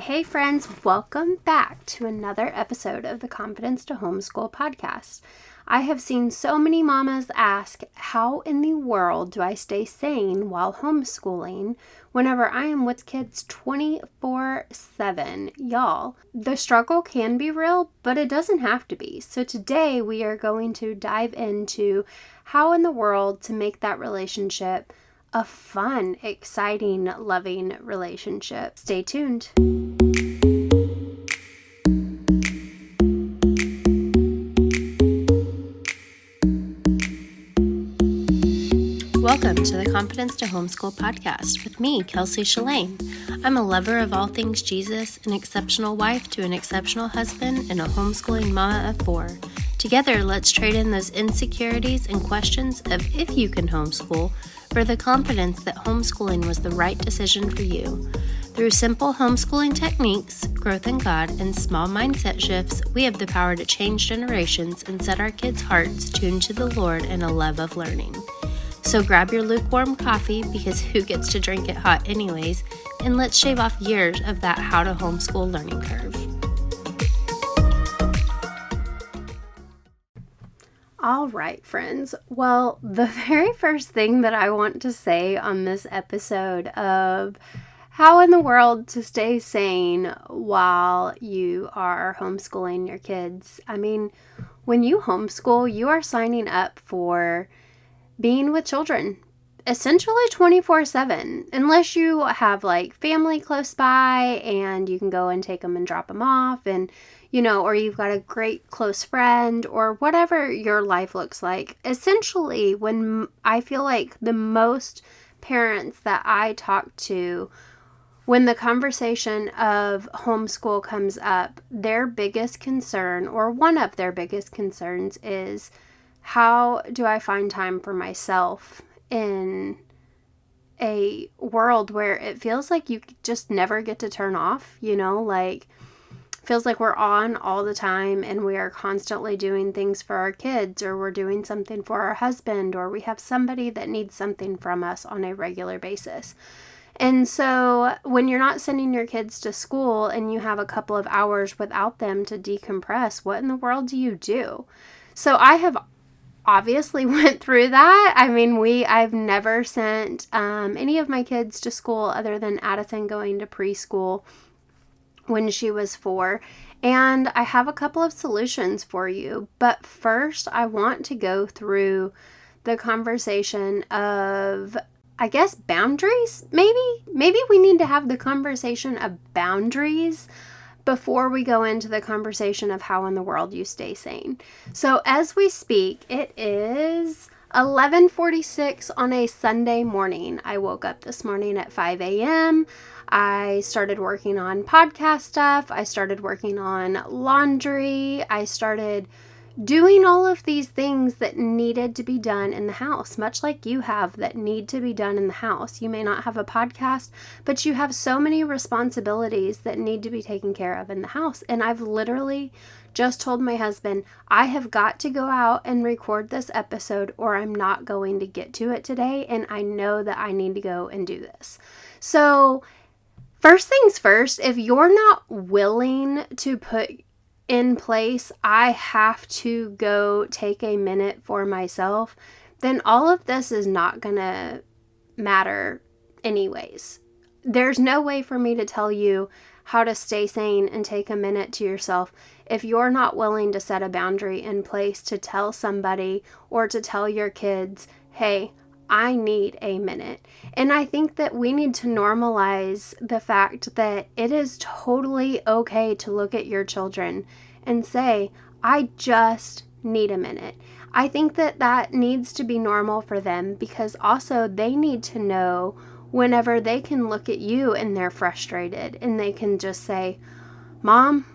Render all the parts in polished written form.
Hey friends, welcome back to another episode of the Confidence to Homeschool podcast. I have seen so many mamas ask, how in the world do I stay sane while homeschooling whenever I am with kids 24/7? Y'all, the struggle can be real, but it doesn't have to be. So today we are going to dive into how in the world to make that relationship a fun, exciting, loving relationship. Stay tuned. Welcome to the Confidence to Homeschool podcast with me, Kelsey Shalane. I'm a lover of all things Jesus, an exceptional wife to an exceptional husband, and a homeschooling mama of 4. Together, let's trade in those insecurities and questions of if you can homeschool for the confidence that homeschooling was the right decision for you. Through simple homeschooling techniques, growth in God, and small mindset shifts, we have the power to change generations and set our kids' hearts tuned to the Lord and a love of learning. So grab your lukewarm coffee, because who gets to drink it hot anyways, and let's shave off years of that how to homeschool learning curve. All right, friends. Well, the very first thing that I want to say on this episode of how in the world to stay sane while you are homeschooling your kids. I mean, when you homeschool, you are signing up for being with children essentially 24/7, unless you have like family close by and you can go and take them and drop them off, and or you've got a great close friend or whatever your life looks like. Essentially, when I feel like the most parents that I talk to, when the conversation of homeschool comes up, their biggest concern, or one of their biggest concerns, is how do I find time for myself in a world where it feels like you just never get to turn off, feels like we're on all the time and we are constantly doing things for our kids, or we're doing something for our husband, or we have somebody that needs something from us on a regular basis. And so when you're not sending your kids to school and you have a couple of hours without them to decompress, what in the world do you do? So I have obviously went through that. I mean, I've never sent any of my kids to school other than Addison going to preschool when she was 4. And I have a couple of solutions for you. But first, I want to go through the conversation of, I guess, boundaries, maybe? Maybe we need to have the conversation of boundaries before we go into the conversation of how in the world you stay sane. So as we speak, it is 11:46 on a Sunday morning. I woke up this morning at 5 a.m. I started working on podcast stuff. I started working on laundry. I started doing all of these things that needed to be done in the house, much like you have that need to be done in the house. You may not have a podcast, but you have so many responsibilities that need to be taken care of in the house. And I've literally just told my husband, I have got to go out and record this episode or I'm not going to get to it today. And I know that I need to go and do this. So first things first, if you're not willing to put in place, I have to go take a minute for myself, then all of this is not gonna matter anyways. There's no way for me to tell you how to stay sane and take a minute to yourself if you're not willing to set a boundary in place to tell somebody or to tell your kids, hey, I need a minute. And I think that we need to normalize the fact that it is totally okay to look at your children and say, I just need a minute. I think that that needs to be normal for them, because also they need to know whenever they can look at you and they're frustrated and they can just say, Mom,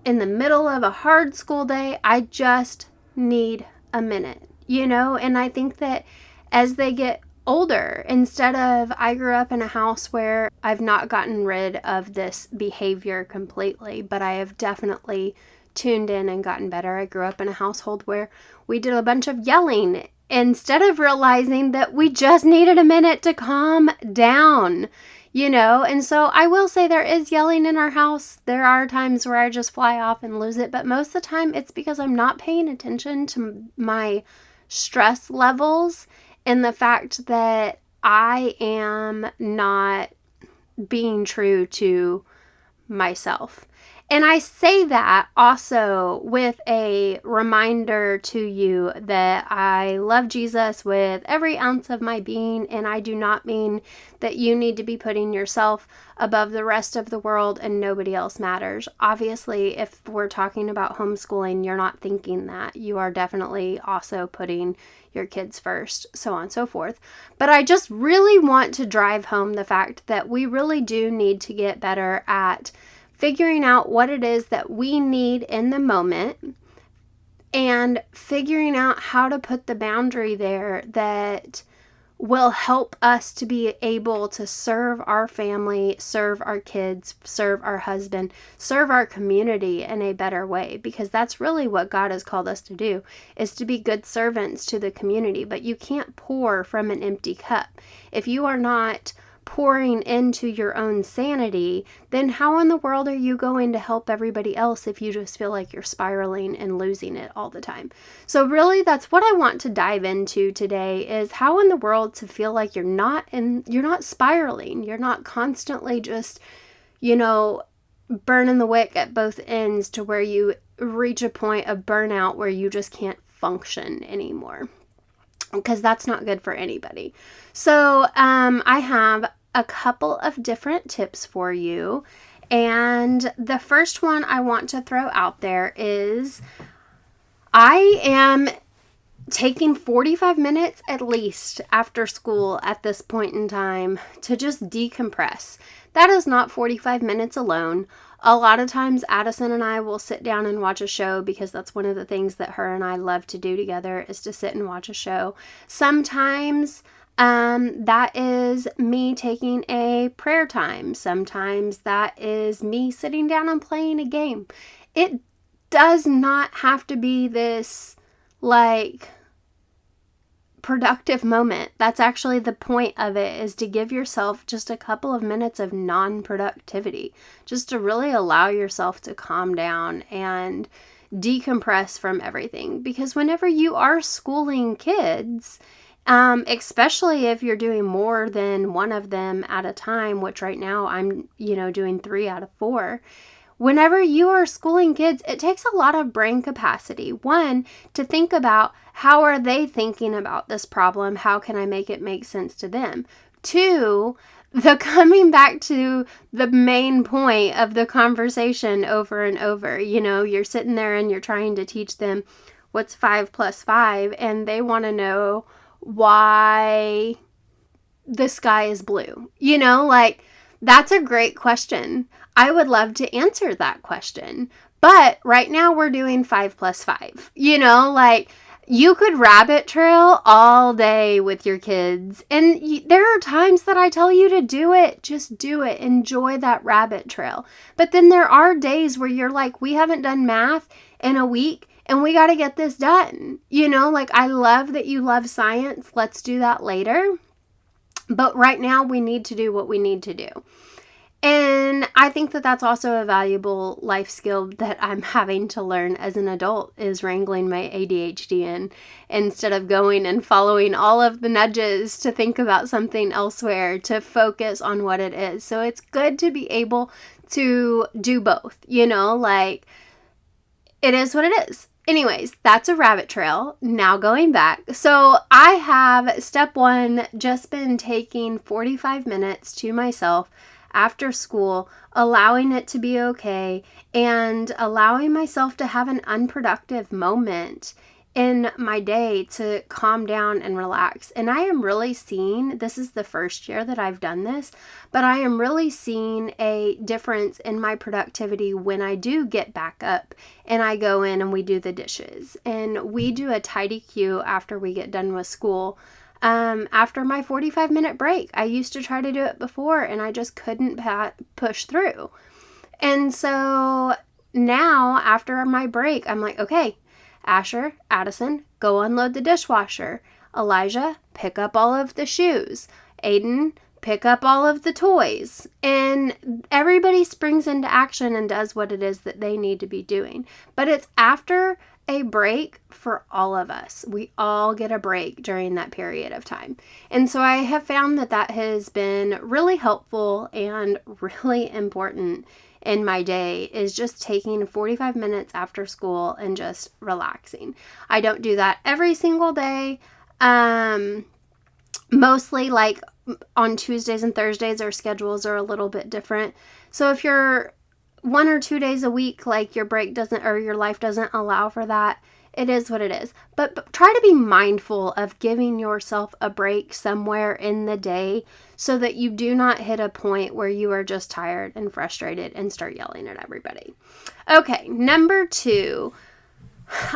in the middle of a hard school day, I just need a minute, And I think that as they get older, instead of, I grew up in a house where I've not gotten rid of this behavior completely, but I have definitely tuned in and gotten better. I grew up in a household where we did a bunch of yelling instead of realizing that we just needed a minute to calm down. And so I will say there is yelling in our house. There are times where I just fly off and lose it, but most of the time it's because I'm not paying attention to my stress levels and the fact that I am not being true to myself. And I say that also with a reminder to you that I love Jesus with every ounce of my being, and I do not mean that you need to be putting yourself above the rest of the world and nobody else matters. Obviously, if we're talking about homeschooling, you're not thinking that. You are definitely also putting your kids first, so on and so forth. But I just really want to drive home the fact that we really do need to get better at figuring out what it is that we need in the moment and figuring out how to put the boundary there that will help us to be able to serve our family, serve our kids, serve our husband, serve our community in a better way, because that's really what God has called us to do, is to be good servants to the community. But you can't pour from an empty cup. If you are not pouring into your own sanity, then how in the world are you going to help everybody else if you just feel like you're spiraling and losing it all the time? So really, that's what I want to dive into today, is how in the world to feel like you're not spiraling. You're not constantly just, burning the wick at both ends to where you reach a point of burnout where you just can't function anymore, because that's not good for anybody. So I have a couple of different tips for you. And the first one I want to throw out there is I am taking 45 minutes at least after school at this point in time to just decompress. That is not 45 minutes alone. A lot of times Addison and I will sit down and watch a show, because that's one of the things that her and I love to do together, is to sit and watch a show. Sometimes that is me taking a prayer time. Sometimes that is me sitting down and playing a game. It does not have to be this productive moment. That's actually the point of it, is to give yourself just a couple of minutes of non-productivity, just to really allow yourself to calm down and decompress from everything. Because whenever you are schooling kids, especially if you're doing more than one of them at a time, which right now I'm, doing 3 out of 4. Whenever you are schooling kids, it takes a lot of brain capacity. One, to think about how are they thinking about this problem? How can I make it make sense to them? Two, the coming back to the main point of the conversation over and over. You're sitting there and you're trying to teach them what's 5 plus 5, and they want to know why the sky is blue. That's a great question. I would love to answer that question. But right now we're doing 5 plus 5. You could rabbit trail all day with your kids. And there are times that I tell you to do it. Just do it. Enjoy that rabbit trail. But then there are days where you're like, we haven't done math in a week and we got to get this done. I love that you love science. Let's do that later. But right now we need to do what we need to do. And I think that that's also a valuable life skill that I'm having to learn as an adult, is wrangling my ADHD in, instead of going and following all of the nudges to think about something elsewhere, to focus on what it is. So it's good to be able to do both, it is what it is. Anyways, that's a rabbit trail. Now going back. So I have, step 1, just been taking 45 minutes to myself after school, allowing it to be okay, and allowing myself to have an unproductive moment in my day to calm down and relax. And I am really seeing, this is the first year that I've done this, but I am really seeing a difference in my productivity when I do get back up and I go in and we do the dishes and we do a tidy queue after we get done with school. After my 45-minute break. I used to try to do it before and I just couldn't push through. And so now after my break, I'm like, okay, Asher, Addison, go unload the dishwasher. Elijah, pick up all of the shoes. Aiden, pick up all of the toys, and everybody springs into action and does what it is that they need to be doing. But it's after a break for all of us. We all get a break during that period of time. And so I have found that that has been really helpful and really important in my day, is just taking 45 minutes after school and just relaxing. I don't do that every single day. Mostly like on Tuesdays and Thursdays, our schedules are a little bit different. So if you're 1 or 2 days a week, like your break doesn't, or your life doesn't allow for that, it is what it is. But try to be mindful of giving yourself a break somewhere in the day so that you do not hit a point where you are just tired and frustrated and start yelling at everybody. Okay, number 2.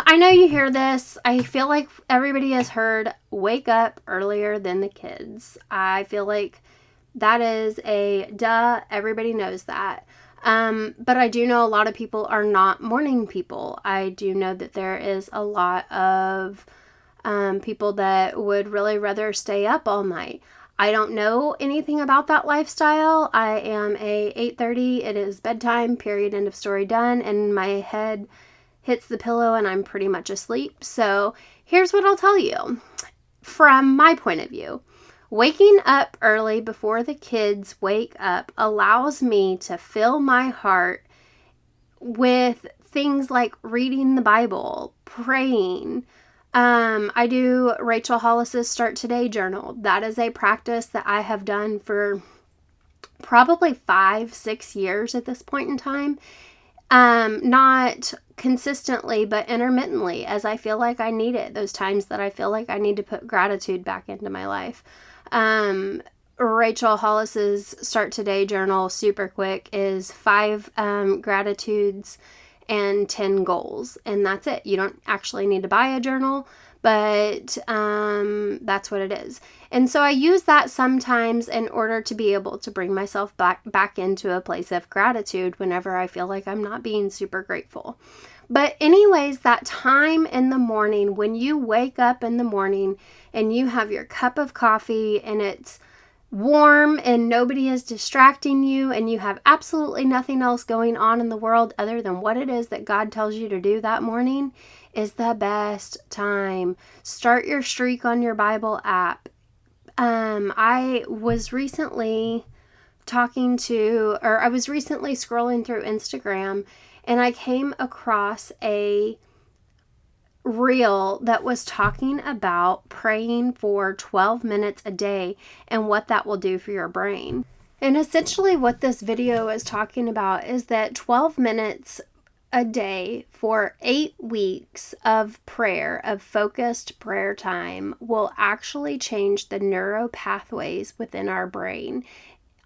I know you hear this. I feel like everybody has heard wake up earlier than the kids. I feel like that is a duh. Everybody knows that. But I do know a lot of people are not morning people. I do know that there is a lot of people that would really rather stay up all night. I don't know anything about that lifestyle. I am a 8:30. It is bedtime, period, end of story, done. And my head hits the pillow and I'm pretty much asleep. So here's what I'll tell you from my point of view. Waking up early before the kids wake up allows me to fill my heart with things like reading the Bible, praying. I do Rachel Hollis's Start Today journal. That is a practice that I have done for probably 5-6 years at this point in time. Not consistently, but intermittently, as I feel like I need it. Those times that I feel like I need to put gratitude back into my life. Rachel Hollis's Start Today journal, super quick, is 5 gratitudes and 10 goals. And that's it. You don't actually need to buy a journal, but that's what it is. And so I use that sometimes in order to be able to bring myself back into a place of gratitude whenever I feel like I'm not being super grateful. But anyways, that time in the morning, when you wake up in the morning and you have your cup of coffee and it's warm and nobody is distracting you and you have absolutely nothing else going on in the world other than what it is that God tells you to do that morning, is the best time. Start your streak on your Bible app. I was recently scrolling through Instagram and I came across a reel that was talking about praying for 12 minutes a day and what that will do for your brain. And essentially what this video is talking about is that 12 minutes a day for 8 weeks of prayer, of focused prayer time, will actually change the neural pathways within our brain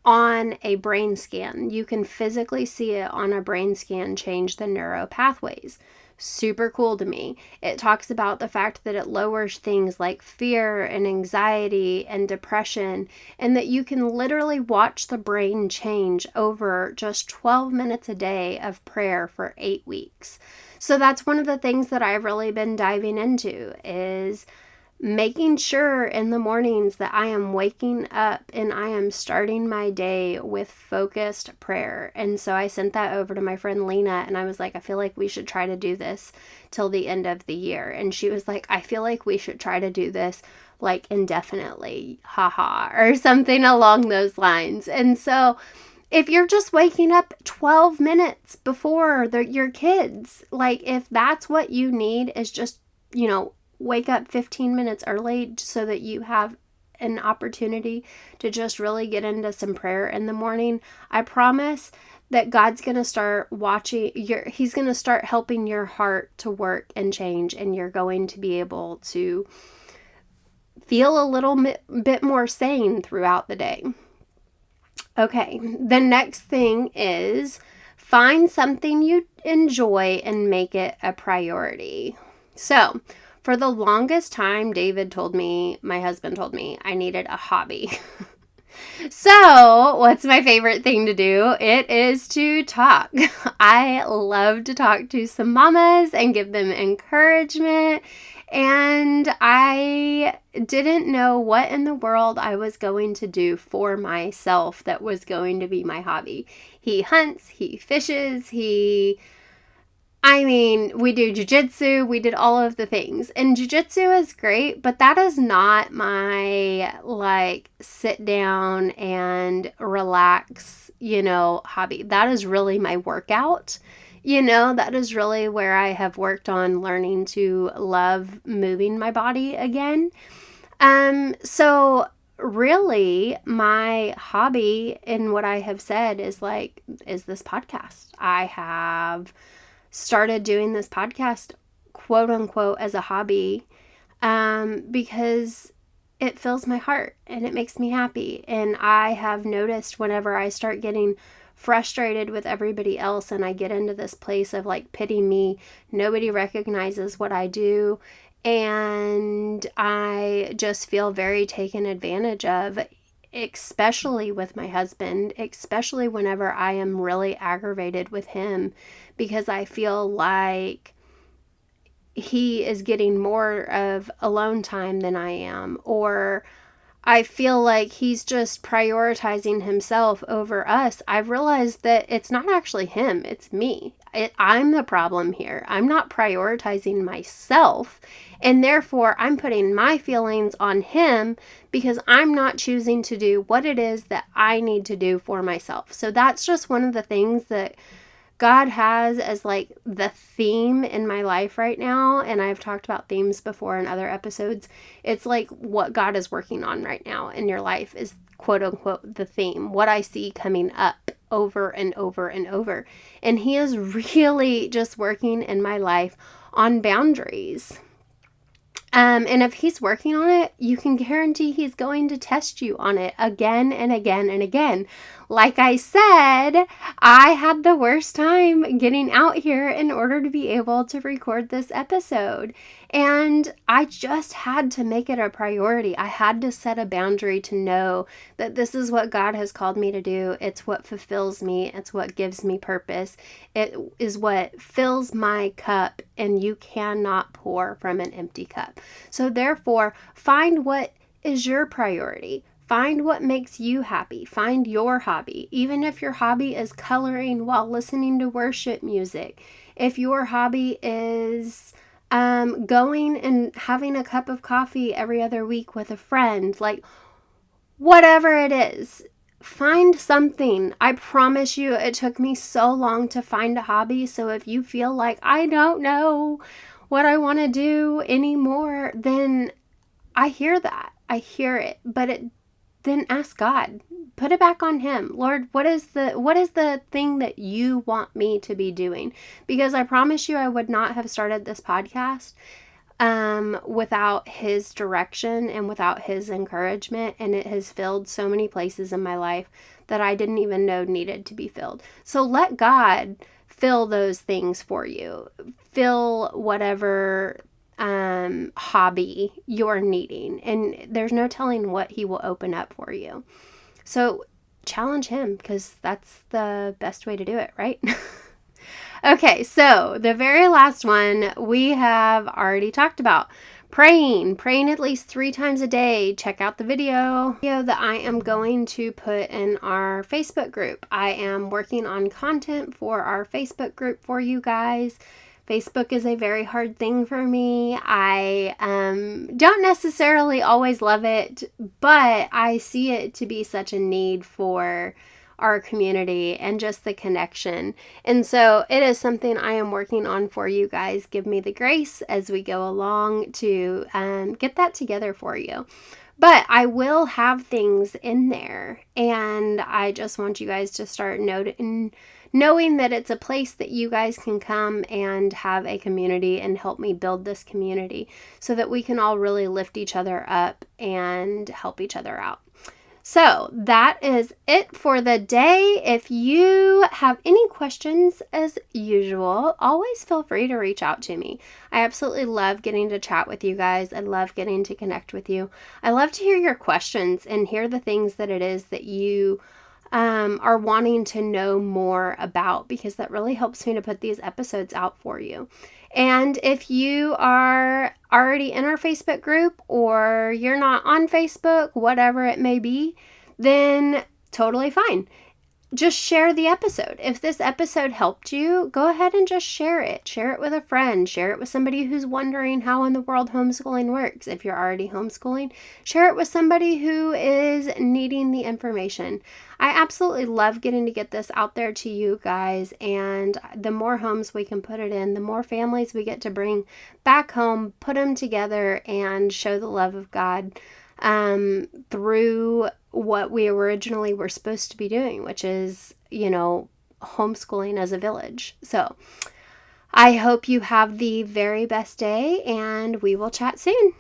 on a brain scan. You can physically see it on a brain scan change the neural pathways. Super cool to me. It talks about the fact that it lowers things like fear and anxiety and depression, and that you can literally watch the brain change over just 12 minutes a day of prayer for 8 weeks. So that's one of the things that I've really been diving into, is making sure in the mornings that I am waking up and I am starting my day with focused prayer. And so I sent that over to my friend Lena and I was like, I feel like we should try to do this till the end of the year. And she was like, I feel like we should try to do this like indefinitely, haha, or something along those lines. And so if you're just waking up 12 minutes before your kids, like if that's what you need, is just, wake up 15 minutes early so that you have an opportunity to just really get into some prayer in the morning, I promise that God's going to start He's going to start helping your heart to work and change, and you're going to be able to feel a little bit more sane throughout the day. Okay, the next thing is find something you enjoy and make it a priority. So, for the longest time, my husband told me, I needed a hobby. So, what's my favorite thing to do? It is to talk. I love to talk to some mamas and give them encouragement And I didn't know what in the world I was going to do for myself that was going to be my hobby. He hunts, he fishes, we do jujitsu, we did all of the things. And jujitsu is great, but that is not my, like, sit down and relax, hobby. That is really my workout. That is really where I have worked on learning to love moving my body again. So really my hobby in what I have said is this podcast. I have started doing this podcast, quote unquote, as a hobby, because it fills my heart and it makes me happy. And I have noticed whenever I start getting frustrated with everybody else and I get into this place of like pity me, nobody recognizes what I do, and I just feel very taken advantage of, especially with my husband, especially whenever I am really aggravated with him because I feel like he is getting more of alone time than I am, or I feel like he's just prioritizing himself over us. I've realized that it's not actually him, it's me. I'm the problem here. I'm not prioritizing myself, and therefore I'm putting my feelings on him because I'm not choosing to do what it is that I need to do for myself. So that's just one of the things that God has as like the theme in my life right now. And I've talked about themes before in other episodes. It's like what God is working on right now in your life is, quote unquote, the theme, what I see coming up over and over and over. And He is really just working in my life on boundaries. And if He's working on it, you can guarantee He's going to test you on it again and again and again. Like I said, I had the worst time getting out here in order to be able to record this episode. And I just had to make it a priority. I had to set a boundary to know that this is what God has called me to do. It's what fulfills me. It's what gives me purpose. It is what fills my cup, and you cannot pour from an empty cup. So therefore, find what is your priority. Find what makes you happy. Find your hobby. Even if your hobby is coloring while listening to worship music. If your hobby is going and having a cup of coffee every other week with a friend, like whatever it is, find something. I promise you, it took me so long to find a hobby. So if you feel like I don't know what I want to do anymore, then I hear that. I hear it. But then ask God. Put it back on Him. Lord, what is the thing that you want me to be doing? Because I promise you I would not have started this podcast without His direction and without His encouragement. And it has filled so many places in my life that I didn't even know needed to be filled. So let God fill those things for you. Fill whatever hobby you're needing, and there's no telling what He will open up for you. So challenge Him, because that's the best way to do it, right? Okay, so the very last one we have already talked about. Praying at least 3 times a day. Check out the video that I am going to put in our Facebook group. I am working on content for our Facebook group for you guys. Facebook is a very hard thing for me. I don't necessarily always love it, but I see it to be such a need for our community and just the connection. And so it is something I am working on for you guys. Give me the grace as we go along to get that together for you. But I will have things in there, and I just want you guys to start knowing that it's a place that you guys can come and have a community and help me build this community so that we can all really lift each other up and help each other out. So that is it for the day. If you have any questions, as usual, always feel free to reach out to me. I absolutely love getting to chat with you guys. I love getting to connect with you. I love to hear your questions and hear the things that it is that you are wanting to know more about, because that really helps me to put these episodes out for you. And if you are already in our Facebook group or you're not on Facebook, whatever it may be, then totally fine. Just share the episode. If this episode helped you, go ahead and just share it. Share it with a friend. Share it with somebody who's wondering how in the world homeschooling works. If you're already homeschooling, share it with somebody who is needing the information. I absolutely love getting to get this out there to you guys, and the more homes we can put it in, the more families we get to bring back home, put them together, and show the love of God through what we originally were supposed to be doing, which is, homeschooling as a village. So I hope you have the very best day, and we will chat soon.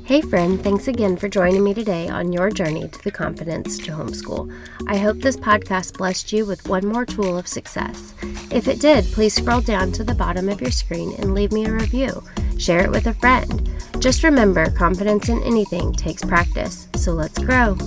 Hey friend, thanks again for joining me today on your journey to the confidence to homeschool. I hope this podcast blessed you with one more tool of success. If it did, please scroll down to the bottom of your screen and leave me a review. Share it with a friend. Just remember, confidence in anything takes practice, so let's grow.